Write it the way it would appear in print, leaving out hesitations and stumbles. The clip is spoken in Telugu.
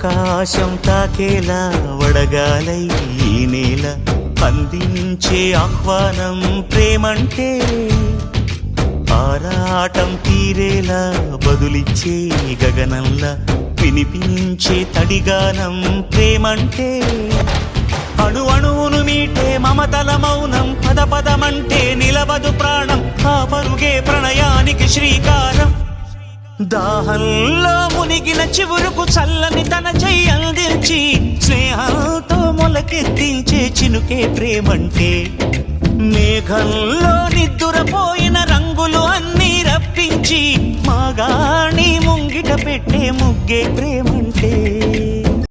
ఆకాశం తాకేలా వడగాలై ఈ నేల అందించే ఆహ్వానం ప్రేమంటే ఆరాటం తీరేలా బదులిచ్చే గగనంలా వినిపించే తడిగానం ప్రేమంటే అణు అణువును మీటే మమతల మౌనం పద పదమంటే నిలవదు ప్రాణం ఆ పరుగే ప్రణయానికి శ్రీకారం దాహంలో మునిగిన చివురుకు చల్లని తన చెయ్యి అందించి స్నేహంతో మొలకెత్తించే చినుకే ప్రేమంటే మేఘంలో నిద్దురపోయిన రంగులు అన్నీ రప్పించి మాగాణి ముంగిట పెట్టే ముగ్గే ప్రేమంటే